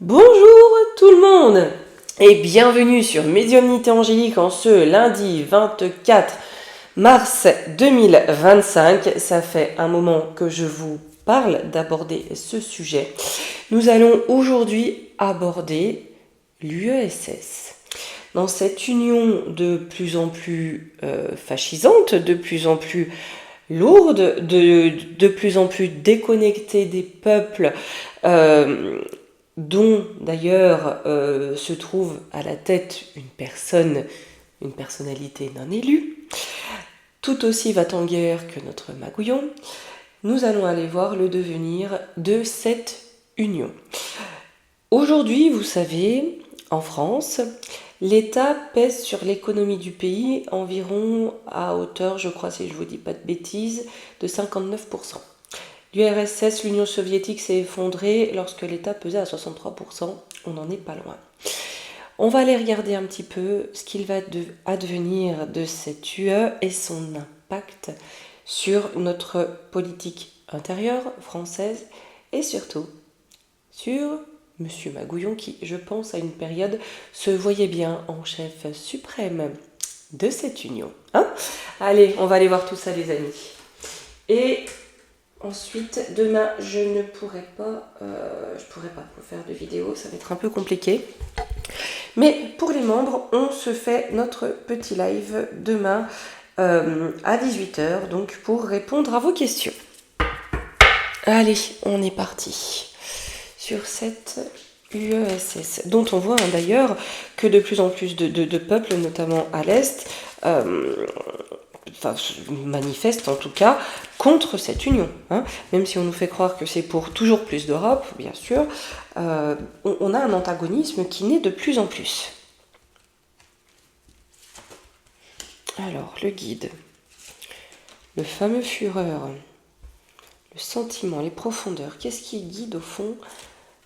Bonjour tout le monde et bienvenue sur Médiumnité Angélique en ce lundi 24 mars 2025. Ça fait un moment que je vous parle d'aborder ce sujet. Nous allons aujourd'hui aborder l'UESS. Dans cette union de plus en plus fascisante, de plus en plus lourde, de plus en plus déconnectée des peuples, dont d'ailleurs se trouve à la tête une personnalité non élue, tout aussi va-t-en-guerre que notre Magouillon, nous allons aller voir le devenir de cette union. Aujourd'hui, vous savez, en France, l'État pèse sur l'économie du pays environ à hauteur, je crois si je ne vous dis pas de bêtises, de 59%. L'URSS, l'Union soviétique, s'est effondrée lorsque l'État pesait à 63%. On n'en est pas loin. On va aller regarder un petit peu ce qu'il va advenir de cette UE et son impact sur notre politique intérieure française et surtout sur Monsieur Magouillon qui, je pense, à une période, se voyait bien en chef suprême de cette union. Allez, on va aller voir tout ça, les amis. Et ensuite, demain, je ne pourrai pas, vous faire de vidéo, ça va être un peu compliqué. Mais pour les membres, on se fait notre petit live demain à 18h, donc pour répondre à vos questions. Allez, on est parti sur cette UESS, dont on voit d'ailleurs que de plus en plus de peuples, notamment à l'Est, manifestent en tout cas contre cette union. Même si on nous fait croire que c'est pour toujours plus d'Europe, bien sûr, on a un antagonisme qui naît de plus en plus. Alors, le guide, le fameux Führer, le sentiment, les profondeurs, qu'est-ce qui guide au fond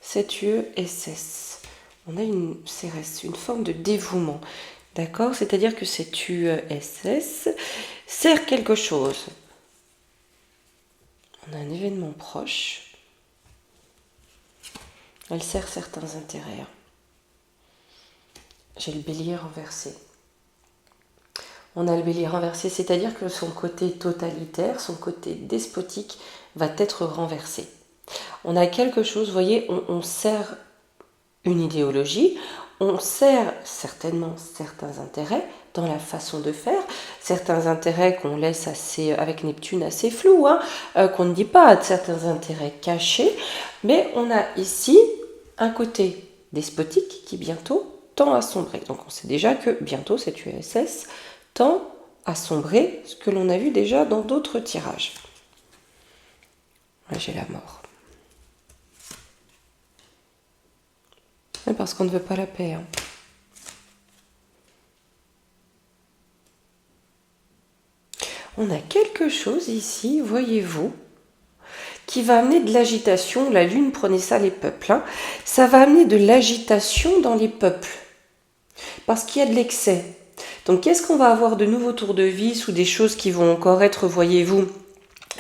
cette UESS? On a une CRS, une forme de dévouement, d'accord? C'est-à-dire que cette UESS sert quelque chose. On a un événement proche. Elle sert certains intérêts. J'ai le bélier renversé. On a le bélier renversé, c'est-à-dire que son côté totalitaire, son côté despotique va être renversé. On a quelque chose, vous voyez, on sert une idéologie, on sert certainement certains intérêts dans la façon de faire, certains intérêts qu'on laisse avec Neptune assez flous, qu'on ne dit pas, certains intérêts cachés, mais on a ici un côté despotique qui bientôt tend à sombrer. Donc on sait déjà que bientôt cette URSS tend à sombrer, ce que l'on a vu déjà dans d'autres tirages. Là, j'ai la mort. Parce qu'on ne veut pas la paix. On a quelque chose ici, voyez-vous, qui va amener de l'agitation. La lune, prenez ça les peuples. Ça va amener de l'agitation dans les peuples. Parce qu'il y a de l'excès. Donc qu'est-ce qu'on va avoir de nouveaux tours de vis ou des choses qui vont encore être, voyez-vous,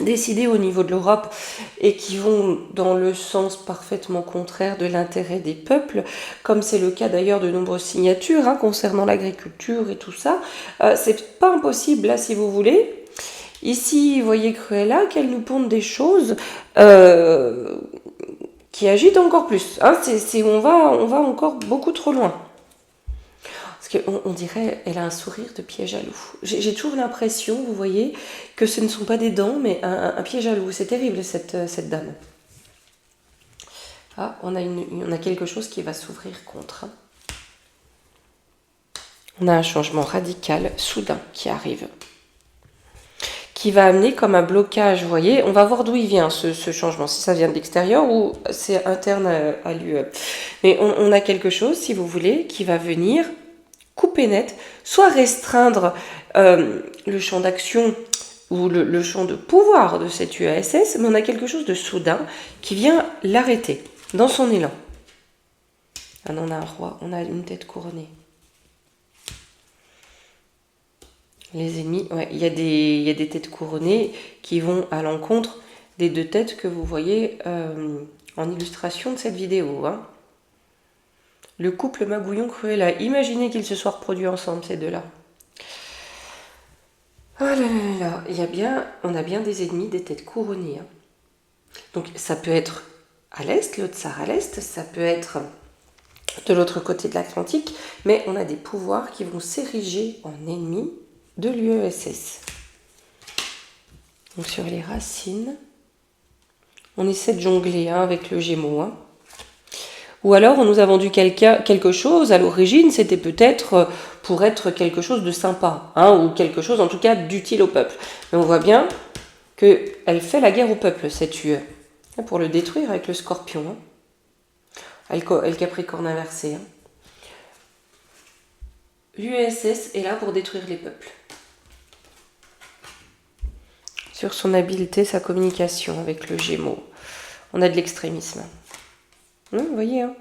décidées au niveau de l'Europe et qui vont dans le sens parfaitement contraire de l'intérêt des peuples, comme c'est le cas d'ailleurs de nombreuses signatures concernant l'agriculture et tout ça. C'est pas impossible là si vous voulez. Ici, vous voyez Cruella, qu'elle nous pond des choses qui agitent encore plus. On va encore beaucoup trop loin. Parce qu'on dirait elle a un sourire de piège à loup. J'ai toujours l'impression, vous voyez, que ce ne sont pas des dents, mais un piège à loup. C'est terrible, cette dame. On a quelque chose qui va s'ouvrir contre. On a un changement radical, soudain, qui arrive. Qui va amener comme un blocage, vous voyez. On va voir d'où il vient, ce changement. Si ça vient de l'extérieur ou c'est interne à l'UE. Mais on a quelque chose, si vous voulez, qui va venir couper net, soit restreindre le champ d'action ou le champ de pouvoir de cette UASS, mais on a quelque chose de soudain qui vient l'arrêter dans son élan. On a un roi, on a une tête couronnée. Les ennemis, il y a des têtes couronnées qui vont à l'encontre des deux têtes que vous voyez en illustration de cette vidéo. Le couple Magouillon-Cruella. Imaginez qu'ils se soient reproduits ensemble, ces deux-là. Oh là là là, on a bien des ennemis, des têtes couronnées. Hein. Donc ça peut être à l'est, le tsar à l'est, ça peut être de l'autre côté de l'Atlantique, mais on a des pouvoirs qui vont s'ériger en ennemis de l'UESS. Donc sur les racines, on essaie de jongler avec le Gémeaux. Hein. Ou alors on nous a vendu quelque chose, à l'origine c'était peut-être pour être quelque chose de sympa, hein, ou quelque chose en tout cas d'utile au peuple. Mais on voit bien qu'elle fait la guerre au peuple, cette UE, pour le détruire avec le Scorpion. Hein. Elle Capricorne inversé. Hein. L'UESS est là pour détruire les peuples. Sur son habileté, sa communication avec le Gémeaux. On a de l'extrémisme. Vous voyez, hein.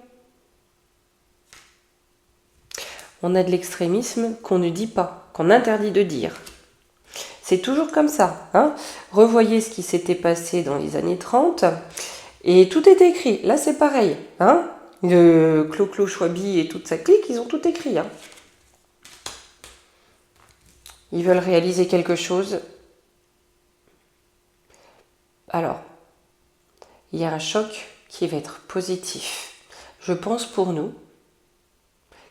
On a de l'extrémisme qu'on ne dit pas, qu'on interdit de dire. C'est toujours comme ça. Hein. Revoyez ce qui s'était passé dans les années 30, et tout est écrit. Là, c'est pareil. Hein. Le Clo-Clo Chouabi et toute sa clique, ils ont tout écrit. Hein. Ils veulent réaliser quelque chose. Alors, il y a un choc qui va être positif, je pense pour nous,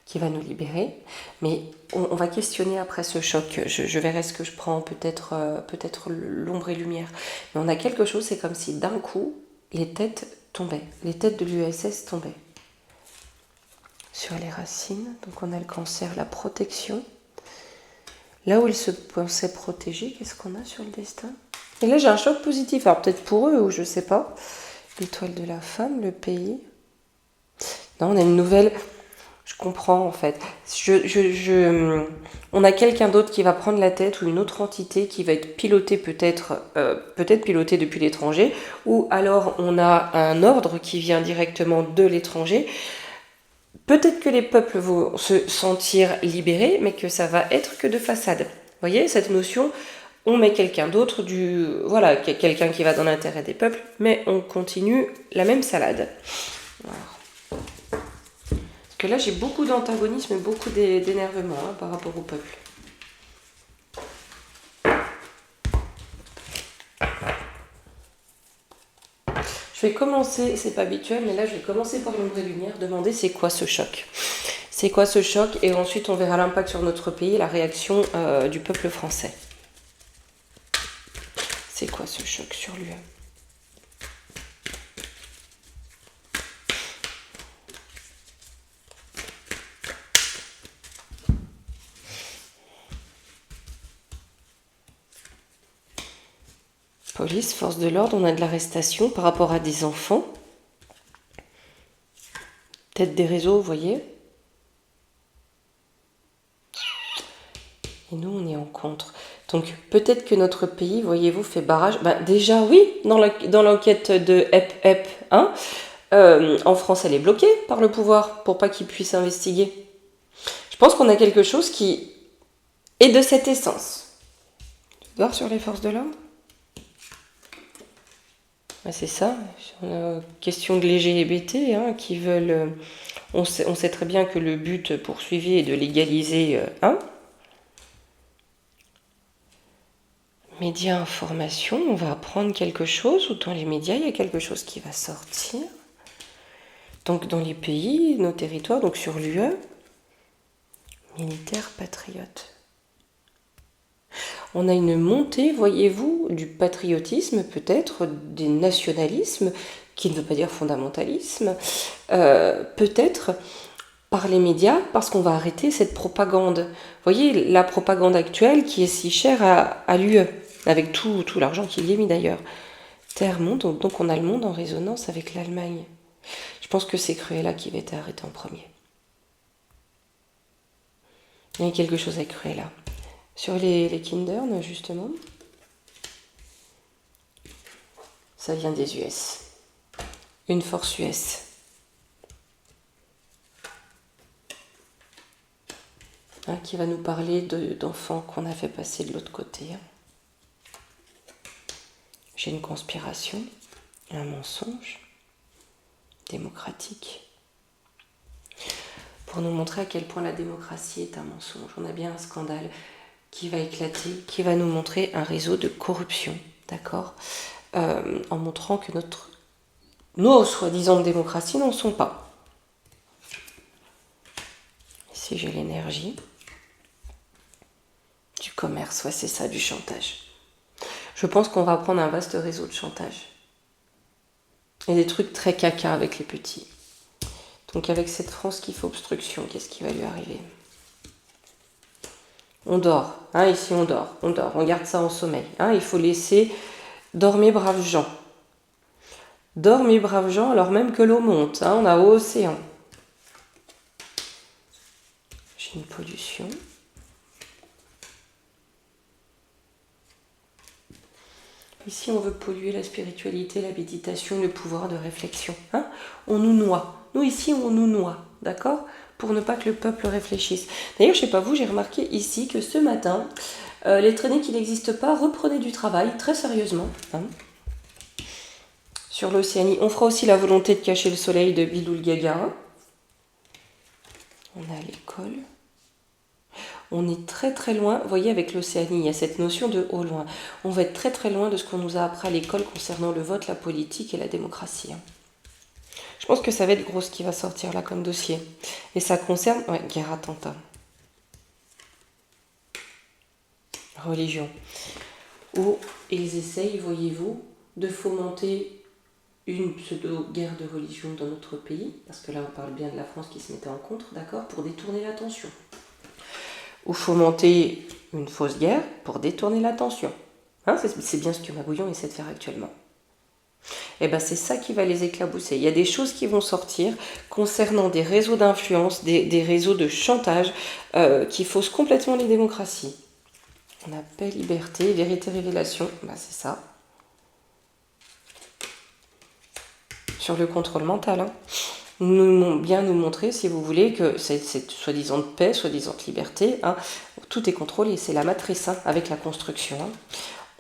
qui va nous libérer, mais on va questionner après ce choc. Je verrai ce que je prends, peut-être l'ombre et lumière. Mais on a quelque chose, c'est comme si d'un coup, les têtes tombaient, les têtes de l'USS tombaient. Sur les racines, donc on a le cancer, la protection. Là où ils se pensaient protégés, qu'est-ce qu'on a sur le destin? Et là, j'ai un choc positif, alors peut-être pour eux, ou je sais pas. L'étoile de la femme, le pays. Non, on a une nouvelle... Je comprends, en fait. On a quelqu'un d'autre qui va prendre la tête, ou une autre entité qui va être pilotée peut-être pilotée depuis l'étranger, ou alors on a un ordre qui vient directement de l'étranger. Peut-être que les peuples vont se sentir libérés, mais que ça va être que de façade. Vous voyez, cette notion, on met quelqu'un d'autre, voilà, quelqu'un qui va dans l'intérêt des peuples, mais on continue la même salade. Voilà. Parce que là, j'ai beaucoup d'antagonisme et beaucoup d'énervement par rapport au peuple. Je vais commencer, c'est pas habituel, mais là je vais commencer par l'ombre et lumière, demander c'est quoi ce choc. C'est quoi ce choc, et ensuite on verra l'impact sur notre pays, la réaction du peuple français. C'est quoi ce choc sur lui? Police, force de l'ordre, on a de l'arrestation par rapport à des enfants. Peut-être des réseaux, vous voyez. Et nous, on est en contre. Donc, peut-être que notre pays, voyez-vous, fait barrage. Déjà, oui, dans l'enquête de HEP, hein, en France, elle est bloquée par le pouvoir pour pas qu'ils puissent investiguer. Je pense qu'on a quelque chose qui est de cette essence. Voir sur les forces de l'ordre. C'est ça, question de LGBT qui veulent... On sait très bien que le but poursuivi est de légaliser... Médias, information, on va apprendre quelque chose, ou dans les médias, il y a quelque chose qui va sortir. Donc dans les pays, nos territoires, donc sur l'UE, militaires patriotes. On a une montée, voyez-vous, du patriotisme, peut-être, des nationalismes, qui ne veut pas dire fondamentalisme, peut-être par les médias, parce qu'on va arrêter cette propagande. Vous voyez, la propagande actuelle qui est si chère à l'UE, avec tout l'argent qu'il y est mis d'ailleurs. Terre-monde, donc on a le monde en résonance avec l'Allemagne. Je pense que c'est Cruella qui va être arrêtée en premier. Il y a quelque chose avec Cruella. Sur les Kindern, justement, ça vient des US. Une force US. Qui va nous parler d'enfants qu'on a fait passer de l'autre côté. J'ai une conspiration, un mensonge démocratique. pour nous montrer à quel point la démocratie est un mensonge. On a bien un scandale qui va éclater, qui va nous montrer un réseau de corruption, d'accord, en montrant que nos soi-disant démocraties n'en sont pas. Ici, j'ai l'énergie du commerce, ouais, c'est ça, du chantage. Je pense qu'on va prendre un vaste réseau de chantage. Et des trucs très caca avec les petits. Donc avec cette France qui fait obstruction, qu'est-ce qui va lui arriver? On dort, hein, ici on dort, on garde ça en sommeil. Hein, il faut laisser dormir braves gens. Dormez braves gens alors même que l'eau monte, hein, on a océan. J'ai une pollution. Ici, on veut polluer la spiritualité, la méditation, le pouvoir de réflexion. Hein, on nous noie. Nous, ici, on nous noie. D'accord? Pour ne pas que le peuple réfléchisse. D'ailleurs, je ne sais pas vous, j'ai remarqué ici que ce matin, les traînées qui n'existent pas reprenaient du travail, très sérieusement. Hein, sur l'Océanie. On fera aussi la volonté de cacher le soleil de Biloul Gagarin. On a l'école. On est très très loin, vous voyez avec l'Océanie, il y a cette notion de au loin. On va être très très loin de ce qu'on nous a appris à l'école concernant le vote, la politique et la démocratie. Je pense que ça va être gros ce qui va sortir là comme dossier. Et ça concerne, ouais, guerre attentat. Religion. Où ils essayent, voyez-vous, de fomenter une pseudo-guerre de religion dans notre pays, parce que là on parle bien de la France qui se mettait en contre, d'accord, pour détourner l'attention. Ou fomenter une fausse guerre pour détourner l'attention. Hein, c'est bien ce que Magouillon essaie de faire actuellement. Et bien c'est ça qui va les éclabousser. Il y a des choses qui vont sortir concernant des réseaux d'influence, des réseaux de chantage qui faussent complètement les démocraties. On a paix, liberté, vérité, révélation. Ben c'est ça. Sur le contrôle mental. Hein. Bien nous montrer, si vous voulez, que cette soi-disant paix, soi-disant liberté, hein, tout est contrôlé, c'est la matrice, hein, avec la construction. Hein.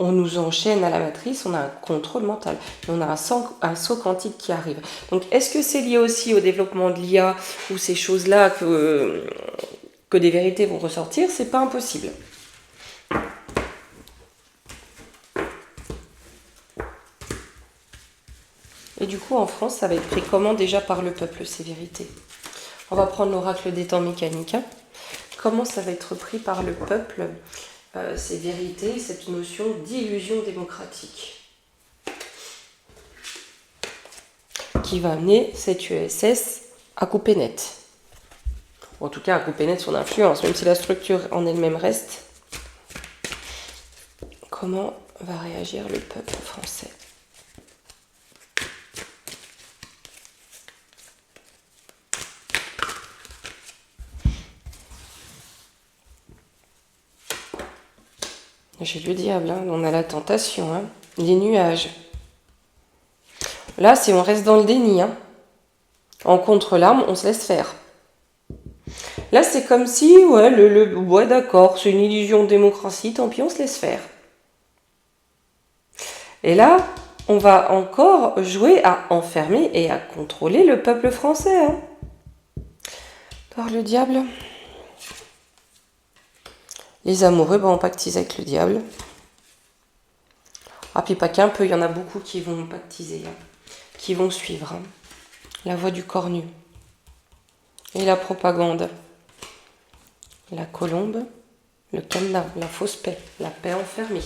On nous enchaîne à la matrice, on a un contrôle mental, et on a un saut quantique qui arrive. Donc, est-ce que c'est lié aussi au développement de l'IA, ou ces choses-là que des vérités vont ressortir? C'est pas impossible. Et du coup, en France, ça va être pris comment déjà par le peuple, ces vérités? On va prendre l'oracle des temps mécaniques. Hein. Comment ça va être pris par le peuple, ces vérités, cette notion d'illusion démocratique qui va amener cette USS à couper net. En tout cas, à couper net son influence, même si la structure en elle-même reste. Comment va réagir le peuple français? J'ai le diable, hein, on a la tentation, hein, les nuages. Là, si on reste dans le déni, hein, en contre-larme, on se laisse faire. Là, c'est comme si, ouais, d'accord, c'est une illusion de démocratie, tant pis, on se laisse faire. Et là, on va encore jouer à enfermer et à contrôler le peuple français. Hein. Par le diable. Les amoureux, on pactise avec le diable. Ah, puis pas qu'un peu, il y en a beaucoup qui vont pactiser, hein, qui vont suivre. Hein. La voix du cornu. Et la propagande. La colombe, le cadenas, la fausse paix, la paix enfermée,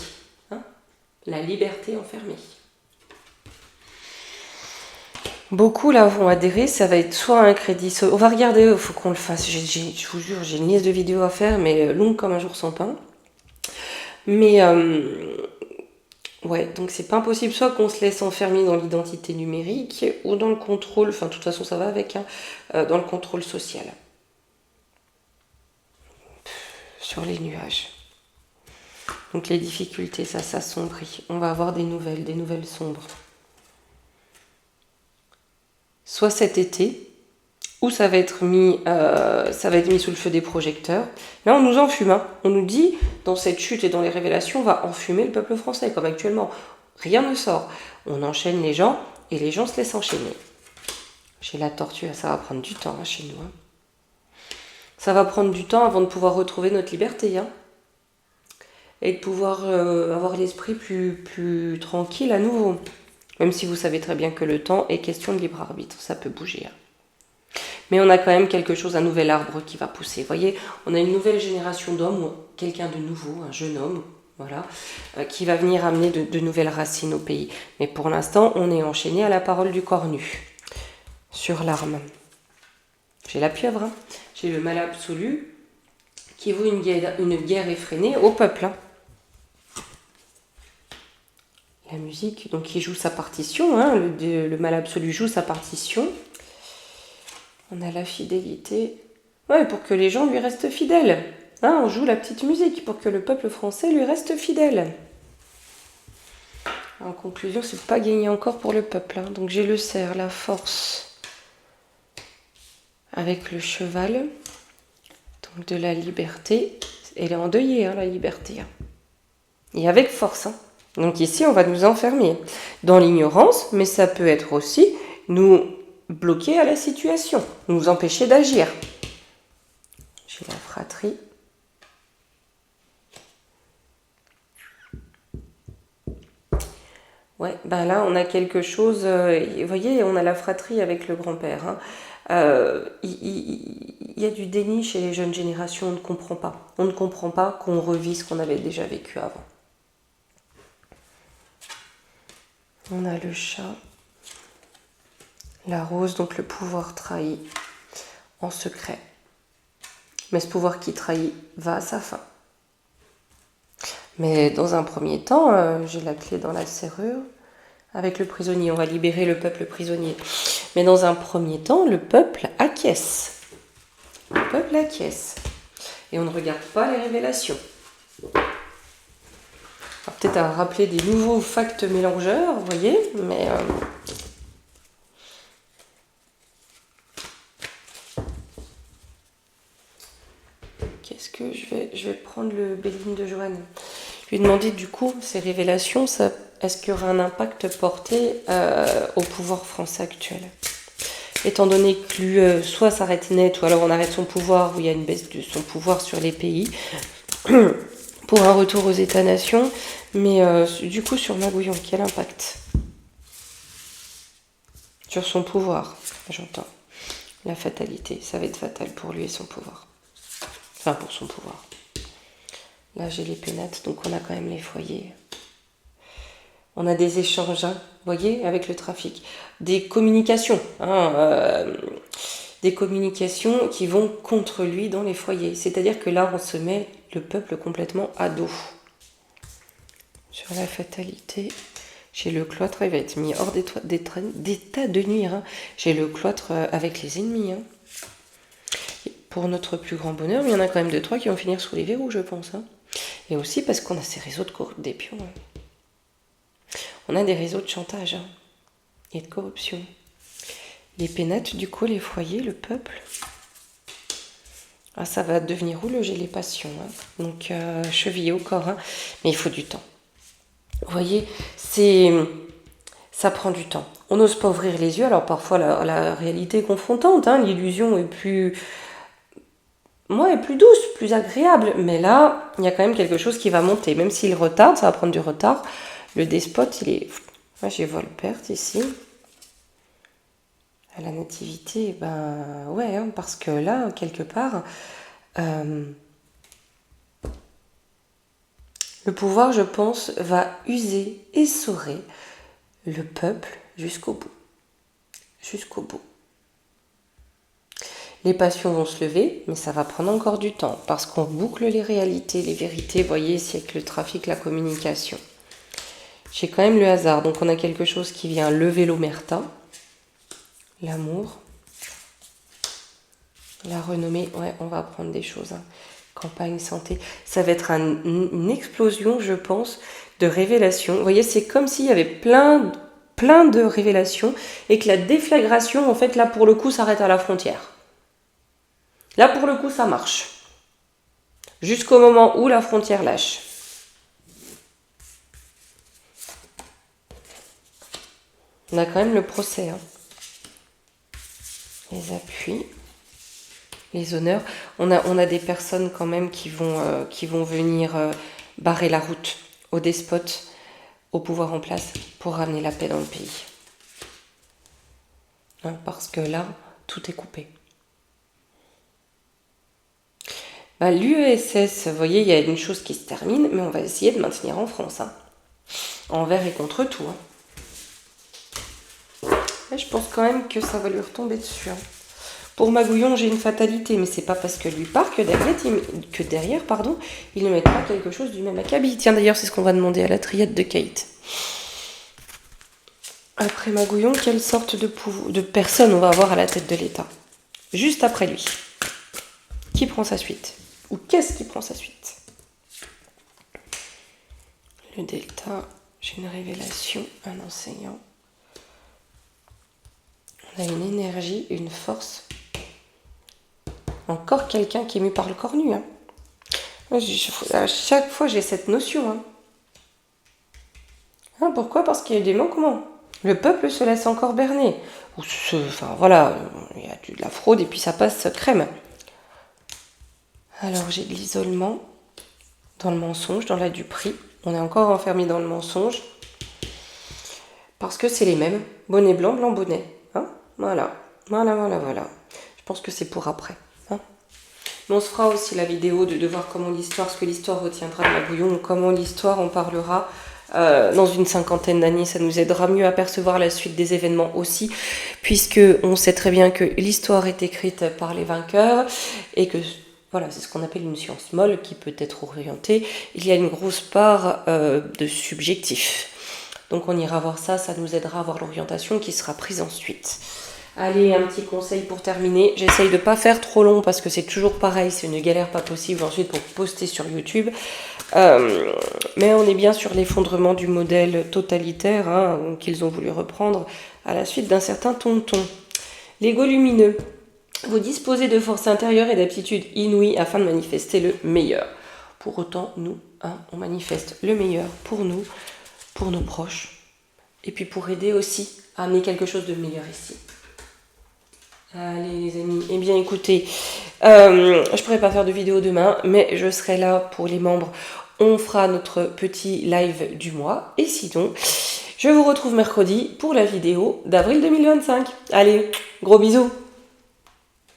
hein, la liberté enfermée. Beaucoup là vont adhérer, ça va être soit un crédit, on va regarder, il faut qu'on le fasse, je vous jure, j'ai une liste de vidéos à faire, mais longue comme un jour sans pain. Mais ouais, donc c'est pas impossible, soit qu'on se laisse enfermer dans l'identité numérique, ou dans le contrôle, enfin de toute façon ça va avec, hein, dans le contrôle social. Sur les nuages. Donc les difficultés, ça s'assombrit. On va avoir des nouvelles sombres. Soit cet été, où ça va être mis sous le feu des projecteurs. Là, on nous enfume. Hein. On nous dit, dans cette chute et dans les révélations, on va enfumer le peuple français, comme actuellement. Rien ne sort. On enchaîne les gens, et les gens se laissent enchaîner. Chez la tortue, ça va prendre du temps, hein, chez nous. Hein. Ça va prendre du temps avant de pouvoir retrouver notre liberté, hein, et de pouvoir avoir l'esprit plus tranquille à nouveau. Même si vous savez très bien que le temps est question de libre arbitre, ça peut bouger. Hein. Mais on a quand même quelque chose, un nouvel arbre qui va pousser. Vous voyez, on a une nouvelle génération d'hommes, quelqu'un de nouveau, un jeune homme, voilà, qui va venir amener de nouvelles racines au pays. Mais pour l'instant, on est enchaîné à la parole du cornu, sur l'arme. J'ai la pieuvre, hein. J'ai le mal absolu, qui vaut une guerre effrénée au peuple. Hein. La musique, donc il joue sa partition, hein, le mal absolu joue sa partition. On a la fidélité. Ouais, pour que les gens lui restent fidèles. Hein, on joue la petite musique pour que le peuple français lui reste fidèle. En conclusion, c'est pas gagné encore pour le peuple. Hein. Donc j'ai le cerf, la force, avec le cheval, donc de la liberté. Elle est endeuillée, hein, la liberté. Hein. Et avec force. Hein. Donc ici, on va nous enfermer dans l'ignorance, mais ça peut être aussi nous bloquer à la situation, nous empêcher d'agir. J'ai la fratrie. Ouais, ben là, on a quelque chose. Vous voyez, on a la fratrie avec le grand-père. Hein. Il y a du déni chez les jeunes générations, on ne comprend pas. On ne comprend pas qu'on revit ce qu'on avait déjà vécu avant. On a le chat, la rose, donc le pouvoir trahi en secret. Mais ce pouvoir qui trahit va à sa fin. Mais dans un premier temps, j'ai la clé dans la serrure. Avec le prisonnier, on va libérer le peuple prisonnier. Mais dans un premier temps, le peuple acquiesce. Le peuple acquiesce. Et on ne regarde pas les révélations. Peut-être à rappeler des nouveaux facts mélangeurs, vous voyez, mais... Qu'est-ce que je vais prendre le Béline de Joanne. Je lui ai demandé du coup, ces révélations, est-ce qu'il y aura un impact porté au pouvoir français actuel ? Étant donné que lui, soit s'arrête net, ou alors on arrête son pouvoir, ou il y a une baisse de son pouvoir sur les pays, pour un retour aux États-nations, mais du coup sur Magouillon, quel impact ? Sur son pouvoir, j'entends. La fatalité, ça va être fatal pour lui et son pouvoir. Enfin, pour son pouvoir. Là, j'ai les pénates, donc on a quand même les foyers. On a des échanges, hein, vous voyez, avec le trafic. Des communications, des communications qui vont contre lui dans les foyers. C'est-à-dire que là, on se met le peuple complètement à dos. Sur la fatalité, j'ai le cloître, il va être mis hors d'état de nuire. Hein. J'ai le cloître avec les ennemis. Hein. Pour notre plus grand bonheur, mais il y en a quand même 2-3 qui vont finir sous les verrous, je pense. Hein. Et aussi parce qu'on a ces réseaux des pions. Hein. On a des réseaux de chantage hein, et de corruption. Les pénates, du coup, les foyers, le peuple. Ah, ça va devenir rouleau, j'ai les passions. Hein. Donc, chevillé au corps. Hein. Mais il faut du temps. Vous voyez, ça prend du temps. On n'ose pas ouvrir les yeux. Alors, parfois, la réalité est confrontante. Hein. L'illusion est plus douce, plus agréable. Mais là, il y a quand même quelque chose qui va monter. Même s'il retarde, ça va prendre du retard. Le despote, il est... Moi, j'ai Volperte ici. À la nativité, ben ouais, hein, parce que là, quelque part, le pouvoir, je pense, va user, essorer le peuple jusqu'au bout. Jusqu'au bout. Les passions vont se lever, mais ça va prendre encore du temps, parce qu'on boucle les réalités, les vérités, vous voyez, c'est avec le trafic, la communication. J'ai quand même le hasard, donc on a quelque chose qui vient lever l'omerta, l'amour, la renommée, ouais, on va apprendre des choses. Hein. Campagne, santé, ça va être une explosion, je pense, de révélations. Vous voyez, c'est comme s'il y avait plein de révélations et que la déflagration, en fait, là, pour le coup, s'arrête à la frontière. Là, pour le coup, ça marche. Jusqu'au moment où la frontière lâche. On a quand même le procès. Hein. Les appuis. les honneurs. On a des personnes quand même qui vont venir barrer la route aux despotes, au pouvoir en place, pour ramener la paix dans le pays. Hein, parce que là, tout est coupé. L'UESS, vous voyez, il y a une chose qui se termine, mais on va essayer de maintenir en France. Hein. Envers et contre tout. Hein. Là, je pense quand même que ça va lui retomber dessus. Hein. Pour Magouillon, j'ai une fatalité, mais c'est pas parce que lui part que derrière, il ne met pas quelque chose du même acabit. Tiens, d'ailleurs, c'est ce qu'on va demander à la triade de Kate. Après Magouillon, quelle sorte de personne on va avoir à la tête de l'État? Juste après lui. Qui prend sa suite? Ou qu'est-ce qui prend sa suite? Le Delta, j'ai une révélation, un enseignant. On a une énergie, une force. Encore quelqu'un qui est mu par le corps nu. Hein. À chaque fois, j'ai cette notion. Hein. Hein, pourquoi? Parce qu'il y a des manquements. Le peuple se laisse encore berner. Enfin voilà, il y a de la fraude et puis ça passe crème. Alors j'ai de l'isolement dans le mensonge, dans la duperie. On est encore enfermé dans le mensonge. Parce que c'est les mêmes. Bonnet blanc, blanc bonnet. Hein, voilà. Je pense que c'est pour après. Hein. Mais on se fera aussi la vidéo de voir comment l'histoire, ce que l'histoire retiendra de Magouillon, comment l'histoire en parlera dans une 50aine d'années. Ça nous aidera mieux à percevoir la suite des événements aussi, puisque on sait très bien que l'histoire est écrite par les vainqueurs et que voilà, c'est ce qu'on appelle une science molle qui peut être orientée. Il y a une grosse part de subjectif. Donc on ira voir ça, ça nous aidera à voir l'orientation qui sera prise ensuite. Allez, un petit conseil pour terminer. J'essaye de ne pas faire trop long parce que c'est toujours pareil, c'est une galère pas possible ensuite pour poster sur YouTube. Mais on est bien sur l'effondrement du modèle totalitaire hein, qu'ils ont voulu reprendre à la suite d'un certain tonton. L'ego lumineux. Vous disposez de force intérieure et d'aptitudes inouïes afin de manifester le meilleur. Pour autant, nous, hein, on manifeste le meilleur pour nous, pour nos proches, et puis pour aider aussi à amener quelque chose de meilleur ici. Allez les amis, eh bien écoutez, je pourrais pas faire de vidéo demain, mais je serai là pour les membres. On fera notre petit live du mois, et sinon, je vous retrouve mercredi pour la vidéo d'avril 2025. Allez, gros bisous!